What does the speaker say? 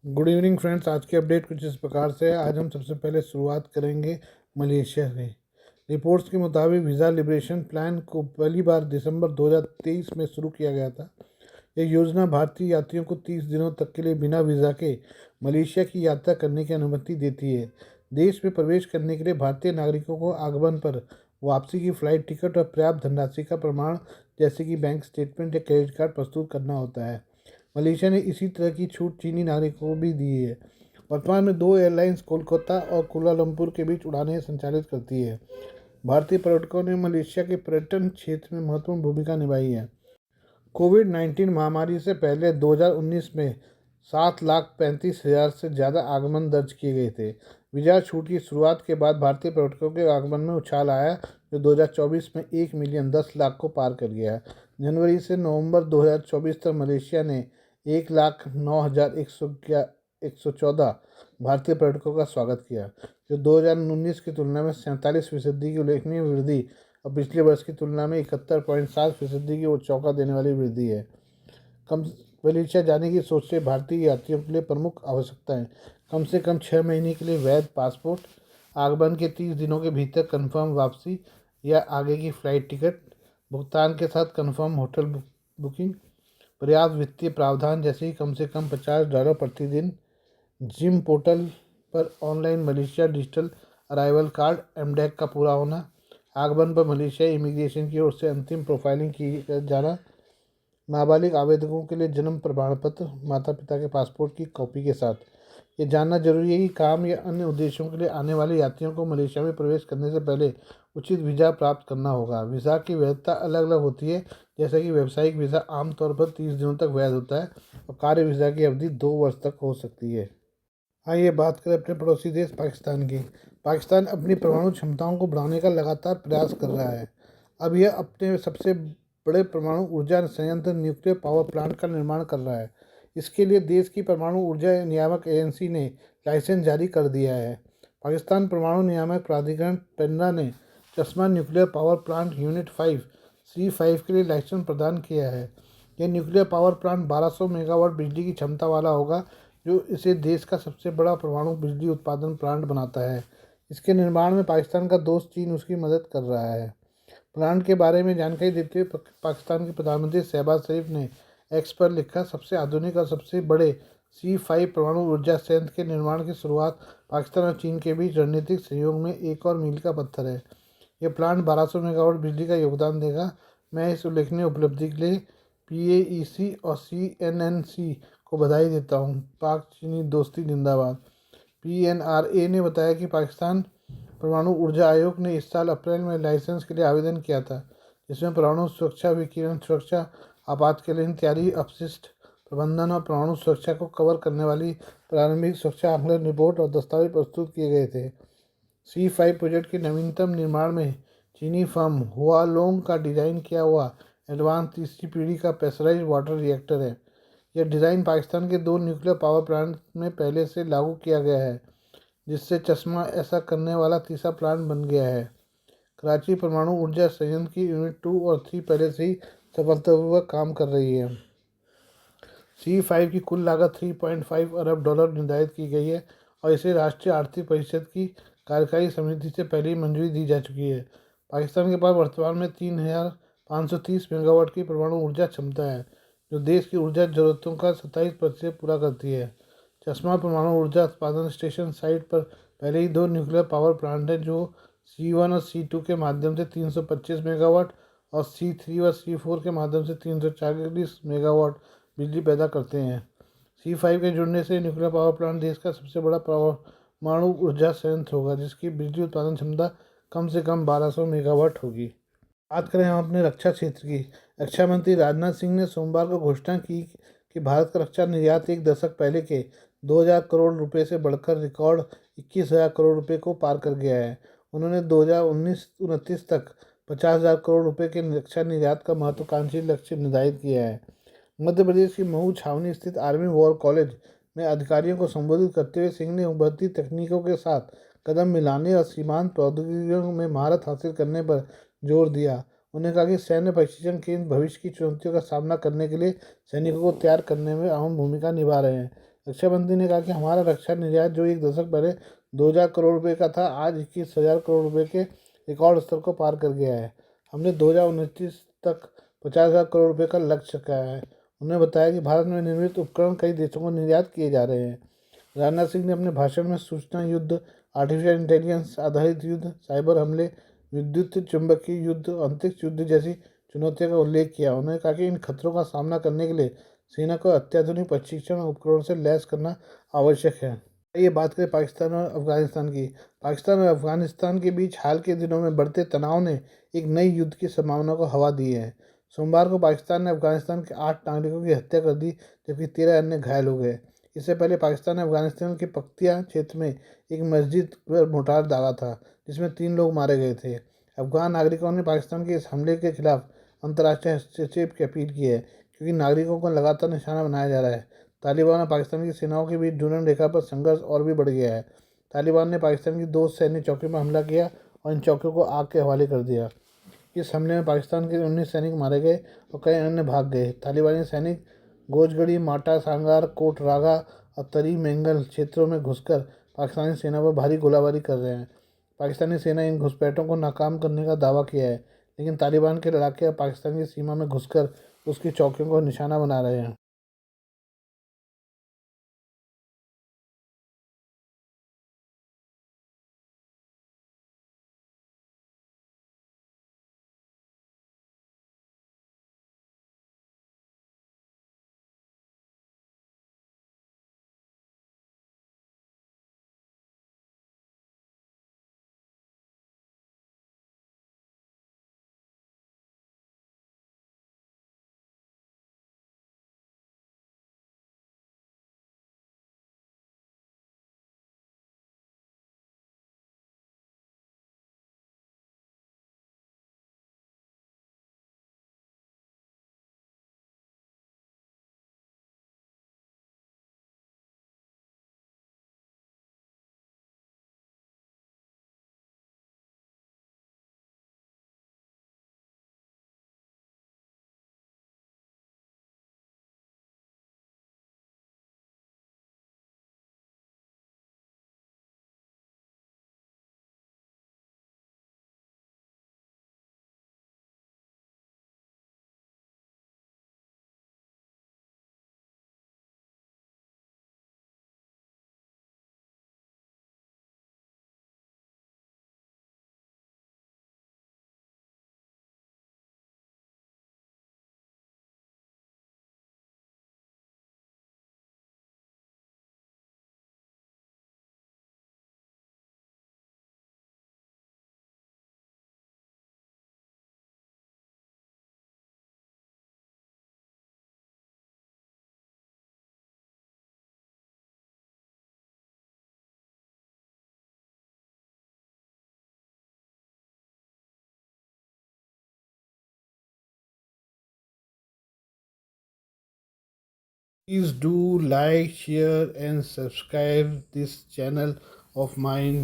Good evening friends. आज की update कुछ इस प्रकार से है। आज हम सबसे पहले शुरुआत करेंगे मलेशिया से। रिपोर्ट्स के मुताबिक वीज़ा लिबरेशन प्लान को पहली बार दिसंबर 2023 में शुरू किया गया था। यह योजना भारतीय यात्रियों को 30 दिनों तक के लिए बिना वीज़ा के मलेशिया की यात्रा करने की अनुमति देती है। देश में प्रवेश करने के लिए भारतीय नागरिकों को आगमन पर वापसी की फ़्लाइट टिकट और पर्याप्त धनराशि का प्रमाण जैसे कि बैंक स्टेटमेंट या क्रेडिट कार्ड प्रस्तुत करना होता है। मलेशिया ने इसी तरह की छूट चीनी नागरिकों को भी दी है। वर्तमान में दो एयरलाइंस कोलकाता और कुआलालंपुर के बीच उड़ानें संचालित करती है। भारतीय पर्यटकों ने मलेशिया के पर्यटन क्षेत्र में महत्वपूर्ण भूमिका निभाई है। कोविड-19 महामारी से पहले 2019 में 7,35,000 से ज़्यादा आगमन दर्ज किए गए थे। वीज़ा छूट की शुरुआत के बाद भारतीय पर्यटकों के आगमन में उछाल आया, जो 2024 में 1,10,00,000 को पार कर गया। जनवरी से नवंबर 2024 तक मलेशिया ने 1,09,114 भारतीय पर्यटकों का स्वागत किया, जो 2019 की तुलना में 47% की उल्लेखनीय वृद्धि और पिछले वर्ष की तुलना में 71.7% की ओर चौंका देने वाली वृद्धि है। कम मलेशिया जाने की सोच रहे भारतीय यात्रियों के लिए प्रमुख आवश्यकताएं: कम से कम 6 महीने के लिए वैध पासपोर्ट, आगमन के 30 दिनों के भीतर कन्फर्म वापसी या आगे की फ़्लाइट टिकट, भुगतान के साथ कन्फर्म होटल बुकिंग, पर्याप्त वित्तीय प्रावधान जैसे कि कम से कम $50 प्रतिदिन, जिम पोर्टल पर online Malaysia digital arrival card MDAC का पूरा होना, आगमन पर मलेशिया इमिग्रेशन की ओर से अंतिम प्रोफाइलिंग की जाना, नाबालिग आवेदकों के लिए जन्म प्रमाण पत्र, माता पिता के पासपोर्ट की कॉपी के साथ। ये जानना जरूरी है कि काम या अन्य उद्देश्यों के लिए आने वाले यात्रियों को मलेशिया में प्रवेश करने से पहले उचित वीज़ा प्राप्त करना होगा। वीज़ा की वैधता अलग अलग होती है, जैसे कि व्यावसायिक वीज़ा आमतौर पर 30 दिनों तक वैध होता है और कार्य वीज़ा की अवधि 2 वर्ष तक हो सकती है। आइए बात करें अपने पड़ोसी देश पाकिस्तान की। पाकिस्तान अपनी परमाणु क्षमताओं को बढ़ाने का लगातार प्रयास कर रहा है। अब यह अपने सबसे बड़े परमाणु ऊर्जा संयंत्र न्यूक्लियर पावर प्लांट का निर्माण कर रहा है। इसके लिए देश की परमाणु ऊर्जा नियामक एजेंसी ने लाइसेंस जारी कर दिया है। पाकिस्तान परमाणु नियामक प्राधिकरण पेन्ना ने चश्मा nuclear power plant unit 5 C5 के लिए लाइसेंस प्रदान किया है। यह न्यूक्लियर पावर प्लांट 1200 मेगावाट बिजली की क्षमता वाला होगा, जो इसे देश का सबसे बड़ा परमाणु बिजली उत्पादन प्लांट बनाता है। इसके निर्माण में पाकिस्तान का दोस्त चीन उसकी मदद कर रहा है। प्लांट के बारे में जानकारी देते हुए पाकिस्तान के प्रधानमंत्री शहबाज शरीफ ने एक्स पर लिखा, सबसे आधुनिक और सबसे बड़े C5 परमाणु ऊर्जा संयंत्र के निर्माण की शुरुआत पाकिस्तान और चीन के बीच रणनीतिक सहयोग में एक और मील का पत्थर है। यह प्लांट 1200 मेगावाट बिजली का योगदान देगा। मैं इस उल्लेखनीय उपलब्धि के लिए PAEC और CNNC को बधाई देता हूँ। पाक चीनी दोस्ती जिंदाबाद। PNRA ने बताया कि पाकिस्तान परमाणु ऊर्जा आयोग ने इस साल अप्रैल में लाइसेंस के लिए आवेदन किया था, जिसमें परमाणु सुरक्षा, विकिरण सुरक्षा, आपातकालीन तैयारी, अपशिष्ट प्रबंधन और परमाणु सुरक्षा को कवर करने वाली प्रारंभिक सुरक्षा आकलन रिपोर्ट और दस्तावेज प्रस्तुत किए गए थे। C5 प्रोजेक्ट के नवीनतम निर्माण में चीनी फर्म हुआलोंग का डिज़ाइन किया हुआ एडवांस तीसरी पीढ़ी का प्रेशराइज्ड वाटर रिएक्टर है। यह डिज़ाइन पाकिस्तान के 2 न्यूक्लियर पावर प्लांट में पहले से लागू किया गया है, जिससे चश्मा ऐसा करने वाला तीसरा प्लांट बन गया है। कराची परमाणु ऊर्जा संयंत्र की यूनिट 2 और 3 पहले से ही सफलतापूर्वक काम कर रही है। C5 की कुल लागत $3.5 अरब निर्धारित की गई है और इसे राष्ट्रीय आर्थिक परिषद की कार्यकारी समिति से पहले ही मंजूरी दी जा चुकी है। पाकिस्तान के पास वर्तमान में 3,530 मेगावाट की परमाणु ऊर्जा क्षमता है, जो देश की ऊर्जा जरूरतों का 27% पूरा करती है। चश्मा परमाणु ऊर्जा उत्पादन स्टेशन साइट पर पहले ही 2 न्यूक्लियर पावर प्लांट हैं, जो C1 और C2 के माध्यम से 325 मेगावाट और C3 और C4 के माध्यम से 340 मेगावाट बिजली पैदा करते हैं। C5 के जुड़ने से न्यूक्लियर पावर प्लांट देश का सबसे बड़ा परमाणु ऊर्जा संयंत्र होगा, जिसकी बिजली उत्पादन क्षमता कम से कम 1200 मेगावाट होगी। बात करें हम अपने रक्षा क्षेत्र की। रक्षा मंत्री राजनाथ सिंह ने सोमवार को घोषणा की कि भारत का रक्षा निर्यात एक दशक पहले के 2,000 करोड़ रुपए से बढ़कर रिकॉर्ड 21,000 करोड़ रुपए को पार कर गया है। उन्होंने 2019-29 तक 50,000 करोड़ रुपए के रक्षा निर्यात का महत्वाकांक्षी लक्ष्य निर्धारित किया है। मध्य प्रदेश की महू छावनी स्थित आर्मी वॉर कॉलेज में अधिकारियों को संबोधित करते हुए सिंह ने उभरती तकनीकों के साथ कदम मिलाने और सीमांत प्रौद्योगिकियों में महारत हासिल करने पर जोर दिया। उन्होंने कहा कि सैन्य प्रशिक्षण केंद्र भविष्य की चुनौतियों का सामना करने के लिए सैनिकों को तैयार करने में अहम भूमिका निभा रहे हैं। रक्षा मंत्री ने कहा कि हमारा रक्षा निर्यात जो एक दशक पहले 2,000 करोड़ रुपये का था, आज 21,000 करोड़ रुपये के रिकॉर्ड स्तर को पार कर गया है। हमने 2029 तक 50,000 करोड़ रुपये का लक्ष्य रखा है। उन्होंने बताया कि भारत में निर्मित उपकरण कई देशों को निर्यात किए जा रहे हैं। राजनाथ सिंह ने अपने भाषण में सूचना युद्ध, आर्टिफिशियल इंटेलिजेंस आधारित युद्ध, साइबर हमले, विद्युत चुंबकीय युद्ध, अंतरिक्ष युद्ध जैसी चुनौतियों का उल्लेख किया। उन्होंने कहा कि इन खतरों का सामना करने के लिए सेना को अत्याधुनिक प्रशिक्षण उपकरणों से लैस करना आवश्यक है। ये बात करें पाकिस्तान और अफगानिस्तान की। पाकिस्तान और अफगानिस्तान के बीच हाल के दिनों में बढ़ते तनाव ने एक नई युद्ध की संभावना को हवा दी है। सोमवार को पाकिस्तान ने अफगानिस्तान के 8 नागरिकों की हत्या कर दी, जबकि 13 अन्य घायल हो गए। इससे पहले पाकिस्तान ने अफगानिस्तान के पख्तिया क्षेत्र में एक मस्जिद पर मोर्टार दागा था, जिसमें 3 लोग मारे गए थे। अफगान नागरिकों ने पाकिस्तान के इस हमले के खिलाफ अंतर्राष्ट्रीय हस्तक्षेप की अपील की है, क्योंकि नागरिकों को लगातार निशाना बनाया जा रहा है। तालिबान और पाकिस्तान की सेनाओं के बीच ड्यूरन रेखा पर संघर्ष और भी बढ़ गया है। तालिबान ने पाकिस्तान की 2 सैन्य चौकियों पर हमला किया और इन चौकियों को आग के हवाले कर दिया। इस हमले में पाकिस्तान के 19 सैनिक मारे गए और कई अन्य भाग गए। तालिबानी सैनिक गोजगढ़ी, माटा सांगार, कोट रागा और तरी मेंगल क्षेत्रों में घुसकर पाकिस्तानी सेना पर भारी गोलाबारी कर रहे हैं। पाकिस्तानी सेना इन घुसपैठों को नाकाम करने का दावा किया है, लेकिन तालिबान के लड़ाके अब पाकिस्तान की सीमा में घुसकर उसकी चौकियों को निशाना बना रहे हैं। Please do like, share, and subscribe this channel of mine.